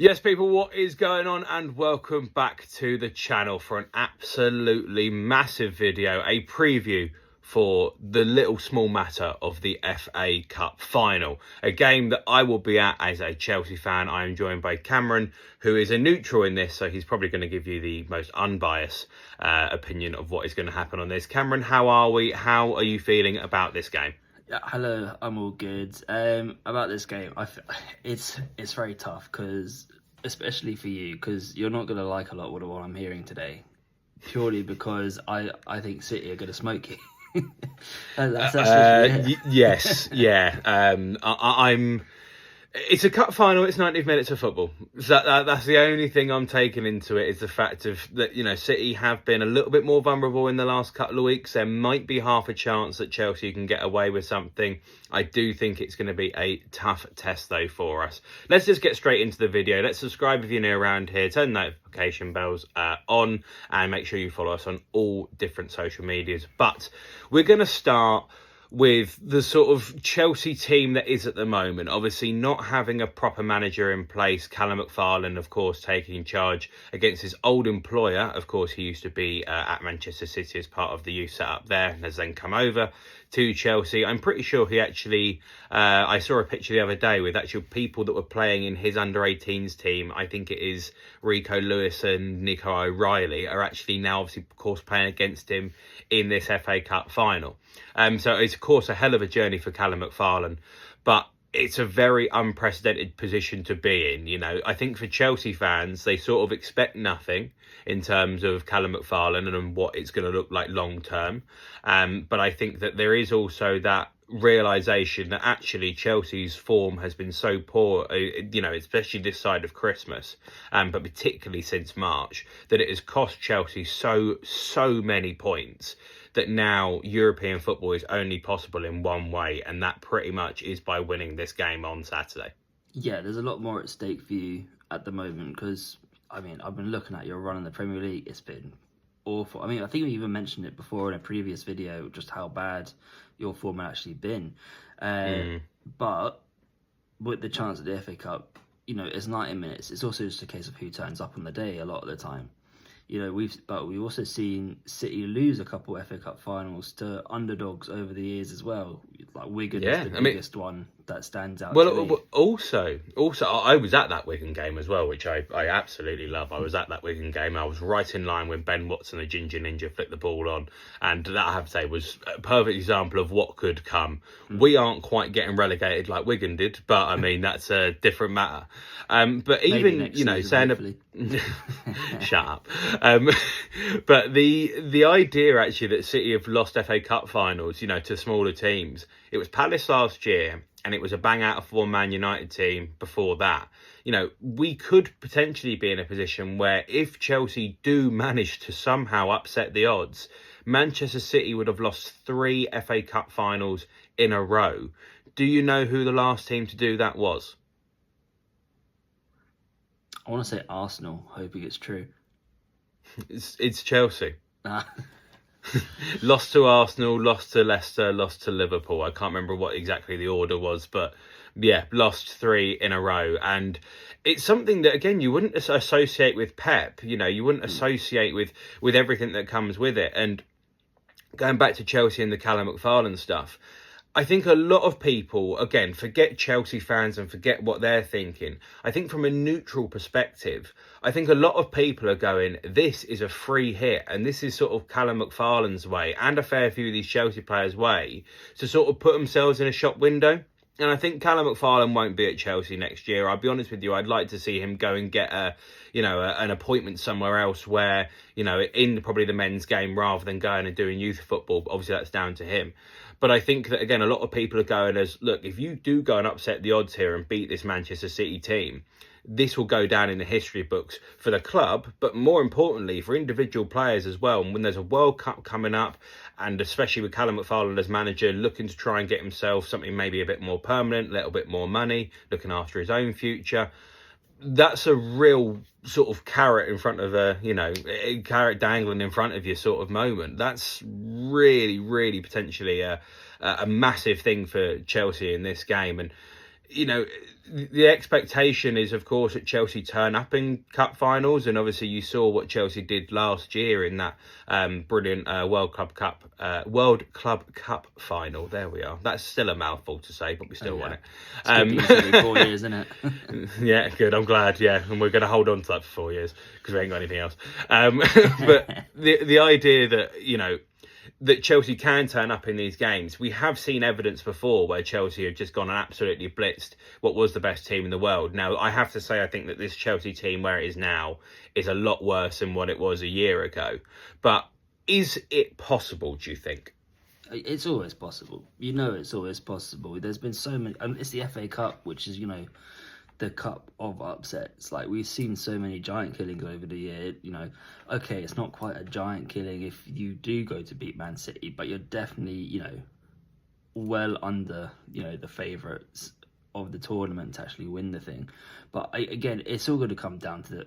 Yes, people, what is going on? And welcome back to the channel for an absolutely massive video, a preview for the little small matter of the FA Cup final, a game that I will be at as a Chelsea fan. I am joined by Cameron, who is a neutral in this, so he's probably going to give you the most unbiased opinion of what is going to happen on this. Cameron, how are we? How are you feeling about this game? Yeah, hello, I'm all good. About this game, it's very tough because, especially for you, because you're not gonna like a lot of what I'm hearing today, purely because I think City are gonna smoke you. Yes, yeah. I'm. It's a cup final. It's 90 minutes of football. So that's the only thing I'm taking into it, is the fact of that, you know, City have been a little bit more vulnerable in the last couple of weeks. There might be half a chance that Chelsea can get away with something. I do think it's going to be a tough test, though, for us. Let's just get straight into the video. Let's subscribe if you're new around here. Turn notification bells on and make sure you follow us on all different social medias. But we're going to start with the sort of Chelsea team that is at the moment. Obviously not having a proper manager in place. Callum McFarlane, of course, taking charge against his old employer. Of course, he used to be at Manchester City as part of the youth setup there, and has then come over to Chelsea. I'm pretty sure he actually, I saw a picture the other day with actual people that were playing in his under-18s team. I think it is Rico Lewis and Nico O'Reilly are actually now, obviously, of course, playing against him in this FA Cup final. So it's, of course, a hell of a journey for Callum McFarlane, but it's a very unprecedented position to be in. You know, I think for Chelsea fans, they sort of expect nothing in terms of Callum McFarlane and what it's going to look like long term. But I think that there is also that realisation that actually Chelsea's form has been so poor, you know, especially this side of Christmas, but particularly since March, that it has cost Chelsea so many points, that now European football is only possible in one way, and that pretty much is by winning this game on Saturday. Yeah, there's a lot more at stake for you at the moment because, I mean, I've been looking at your run in the Premier League. It's been awful. I mean, I think we even mentioned it before in a previous video, just how bad your form had actually been. But with the chance at the FA Cup, you know, it's 90 minutes. It's also just a case of who turns up on the day a lot of the time. You know, we've also seen City lose a couple FA Cup finals to underdogs over the years as well. Like Wigan is the biggest one that stands out. Well, also, I was at that Wigan game as well, which I absolutely love. I was at that Wigan game. I was right in line when Ben Watson, the Ginger Ninja, flicked the ball on, and that, I have to say, was a perfect example of what could come. We aren't quite getting relegated like Wigan did, but I mean, that's a different matter. But even, you know, saying shut up. But the idea actually that City have lost FA Cup finals, you know, to smaller teams. It was Palace last year, and it was a bang out of form Man United team before that. You know, we could potentially be in a position where if Chelsea do manage to somehow upset the odds, Manchester City would have lost 3 FA Cup finals in a row. Do you know who the last team to do that was? I want to say Arsenal, hoping it's true. It's Chelsea. Lost to Arsenal, lost to Leicester, lost to Liverpool. I can't remember what exactly the order was, but yeah, lost 3 in a row. And it's something that, again, you wouldn't associate with Pep. You know, you wouldn't associate with everything that comes with it. And going back to Chelsea and the Callum McFarlane stuff, I think a lot of people, again, forget Chelsea fans and forget what they're thinking. I think from a neutral perspective, I think a lot of people are going, this is a free hit, and this is sort of Callum McFarlane's way, and a fair few of these Chelsea players' way, to sort of put themselves in a shop window. And I think Callum McFarlane won't be at Chelsea next year. I'll be honest with you, I'd like to see him go and get an appointment somewhere else where, you know, in probably the men's game rather than going and doing youth football. But obviously, that's down to him. But I think that, again, a lot of people are going as, look, if you do go and upset the odds here and beat this Manchester City team, this will go down in the history books for the club, but more importantly for individual players as well. And when there's a World Cup coming up, and especially with Callum McFarlane as manager, looking to try and get himself something maybe a bit more permanent, a little bit more money, looking after his own future, that's a real sort of carrot in front of a carrot dangling in front of you sort of moment. That's really potentially a massive thing for Chelsea in this game. And you know, the expectation is, of course, that Chelsea turn up in cup finals, and obviously you saw what Chelsea did last year in that brilliant World Club Cup final. There we are. That's still a mouthful to say, but we still won it. It's been 4 years, isn't it? Yeah, good. I'm glad. Yeah, and we're going to hold on to that for 4 years because we ain't got anything else. But the idea that, you know, that Chelsea can turn up in these games. We have seen evidence before where Chelsea have just gone and absolutely blitzed what was the best team in the world. Now, I have to say, I think that this Chelsea team, where it is now, is a lot worse than what it was a year ago. But is it possible, do you think? It's always possible. You know, it's always possible. There's been so many. It's the FA Cup, which is, you know, the cup of upsets. Like, we've seen so many giant killings over the year. You know, okay, it's not quite a giant killing if you do go to beat Man City, but you're definitely, you know, well under, you know, the favourites of the tournament to actually win the thing. But again, it's all going to come down to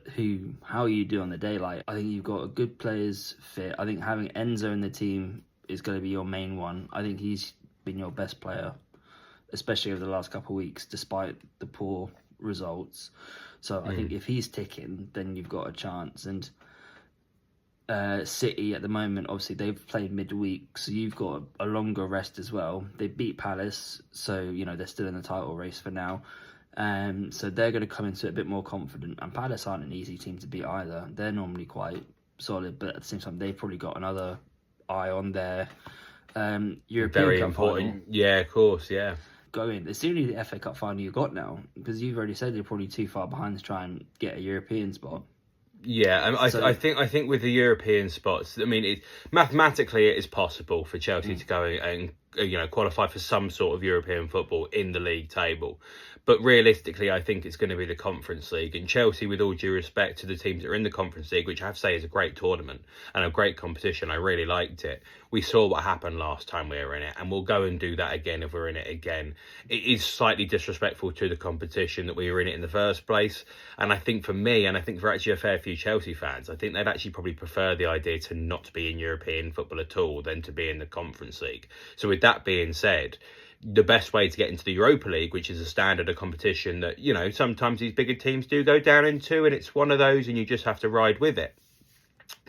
how you do on the day. Like, I think you've got a good players fit. I think having Enzo in the team is going to be your main one. I think he's been your best player, especially over the last couple of weeks, despite the poor results. So I think if he's ticking, then you've got a chance. And City at the moment, obviously they've played midweek, so you've got a longer rest as well. They beat Palace, so you know they're still in the title race for now. So they're going to come into it a bit more confident. And Palace aren't an easy team to beat either. They're normally quite solid, but at the same time they've probably got another eye on their European Very Cup important. final. Yeah, of course, yeah. Going. It's only the FA Cup final you've got now, because you've already said they're probably too far behind to try and get a European spot. Yeah, I think with the European spots, I mean, mathematically it is possible for Chelsea to go and qualify for some sort of European football in the league table. But realistically, I think it's going to be the Conference League. And Chelsea, with all due respect to the teams that are in the Conference League, which I have to say is a great tournament and a great competition, I really liked it. We saw what happened last time we were in it, and we'll go and do that again if we're in it again. It is slightly disrespectful to the competition that we were in it in the first place. And I think for me, and I think for actually a fair few Chelsea fans, I think they'd actually probably prefer the idea to not be in European football at all than to be in the Conference League. So with that being said, the best way to get into the Europa League, which is a standard of competition that, you know, sometimes these bigger teams do go down into, and it's one of those and you just have to ride with it.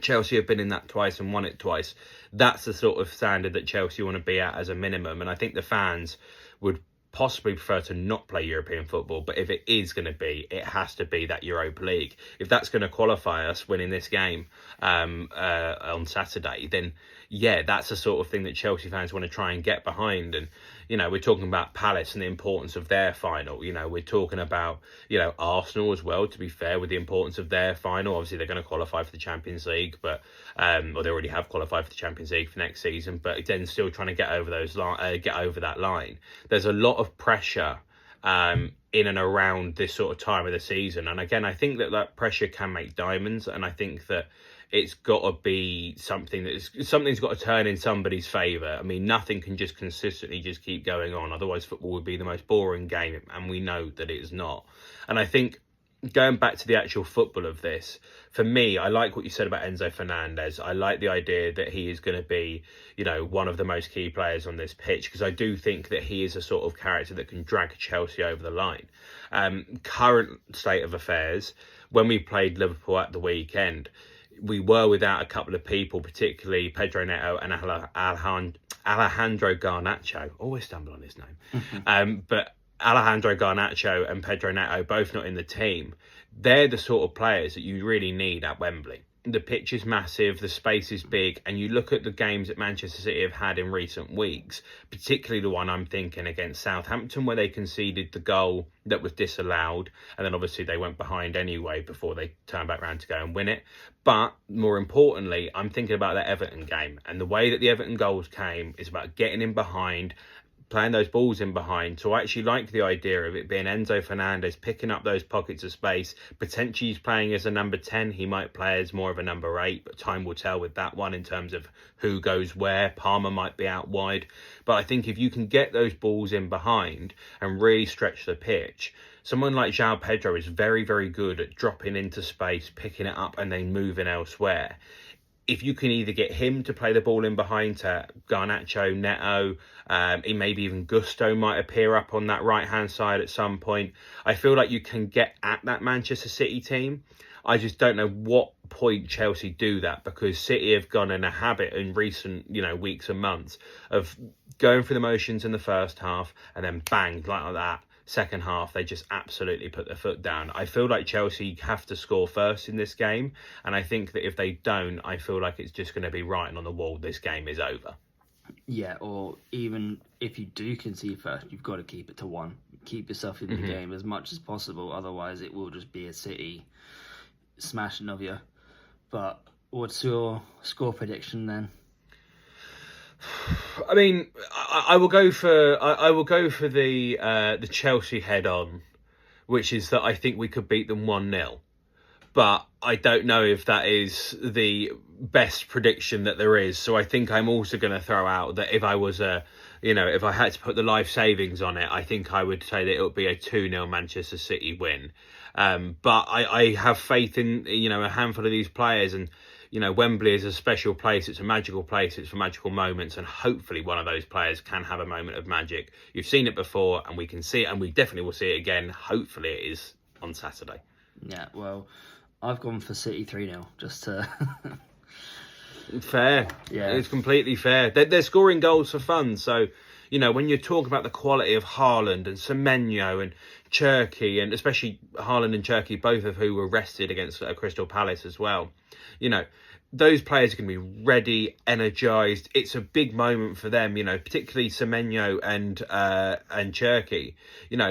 Chelsea have been in that twice and won it twice. That's the sort of standard that Chelsea want to be at as a minimum. And I think the fans would possibly prefer to not play European football, but if it is going to be, it has to be that Europa League. If that's going to qualify us winning this game on Saturday, then yeah, that's the sort of thing that Chelsea fans want to try and get behind. And, you know, we're talking about Palace and the importance of their final. You know, we're talking about, you know, Arsenal as well, to be fair, with the importance of their final. Obviously, they're going to qualify for the Champions League, but or they already have qualified for the Champions League for next season, but then still trying to get over that line. There's a lot of pressure in and around this sort of time of the season. And again, I think that pressure can make diamonds, and I think that it's got to be something's got to turn in somebody's favour. I mean, nothing can just consistently just keep going on. Otherwise, football would be the most boring game, and we know that it is not. And I think going back to the actual football of this, for me, I like what you said about Enzo Fernandez. I like the idea that he is going to be, you know, one of the most key players on this pitch, because I do think that he is a sort of character that can drag Chelsea over the line. Current state of affairs, when we played Liverpool at the weekend, we were without a couple of people, particularly Pedro Neto and Alejandro Garnacho. Always stumble on his name. But Alejandro Garnacho and Pedro Neto, both not in the team. They're the sort of players that you really need at Wembley. The pitch is massive, the space is big, and you look at the games that Manchester City have had in recent weeks, particularly the one I'm thinking against Southampton, where they conceded the goal that was disallowed, and then obviously they went behind anyway before they turned back around to go and win it. But more importantly, I'm thinking about that Everton game, and the way that the Everton goals came is about getting in behind, playing those balls in behind. So I actually like the idea of it being Enzo Fernandez picking up those pockets of space. Potentially he's playing as a number 10. He might play as more of a number 8, but time will tell with that one in terms of who goes where. Palmer might be out wide. But I think if you can get those balls in behind and really stretch the pitch, someone like João Pedro is very, very good at dropping into space, picking it up and then moving elsewhere. if you can either get him to play the ball in behind to Garnacho, Neto, maybe even Gusto might appear up on that right-hand side at some point. I feel like you can get at that Manchester City team. I just don't know what point Chelsea do that, because City have gone in a habit in recent, weeks and months of going through the motions in the first half and then bang, like that. Second half, they just absolutely put their foot down. I feel like Chelsea have to score first in this game, and I think that if they don't, I feel like it's just going to be writing on the wall. This game is over. Yeah, or even if you do concede first, you've got to keep it to 1. Keep yourself in the game as much as possible. Otherwise, it will just be a City smashing of you. But what's your score prediction then? I mean, I will go for the Chelsea head on, which is that I think we could beat them 1-0. But I don't know if that is the best prediction that there is. So I think I'm also going to throw out that if I was if I had to put the life savings on it, I think I would say that it would be a 2-0 Manchester City win. But I have faith in, a handful of these players, and, Wembley is a special place. It's a magical place. It's for magical moments. And hopefully one of those players can have a moment of magic. You've seen it before, and we can see it, and we definitely will see it again. Hopefully it is on Saturday. Yeah, well, I've gone for City 3-0, just to... Fair. Yeah. It's completely fair. They're scoring goals for fun. So, when you talk about the quality of Haaland and Semenyo and Cherki, and especially Haaland and Cherki, both of who were rested against Crystal Palace as well, those players are going to be ready, energised. It's a big moment for them, particularly Semenyo and Cherki.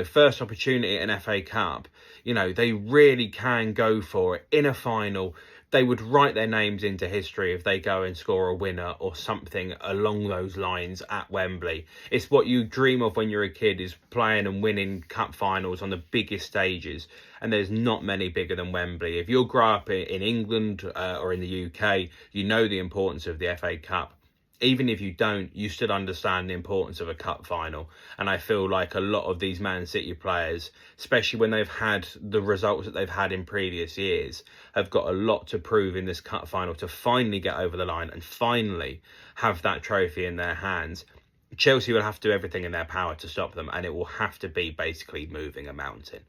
First opportunity at an FA Cup. They really can go for it in a final. They would write their names into history if they go and score a winner or something along those lines at Wembley. It's what you dream of when you're a kid, is playing and winning cup finals on the biggest stages. And there's not many bigger than Wembley. If you grow up in England or in the UK, you know the importance of the FA Cup. Even if you don't, you still understand the importance of a cup final. And I feel like a lot of these Man City players, especially when they've had the results that they've had in previous years, have got a lot to prove in this cup final to finally get over the line and finally have that trophy in their hands. Chelsea will have to do everything in their power to stop them, and it will have to be basically moving a mountain.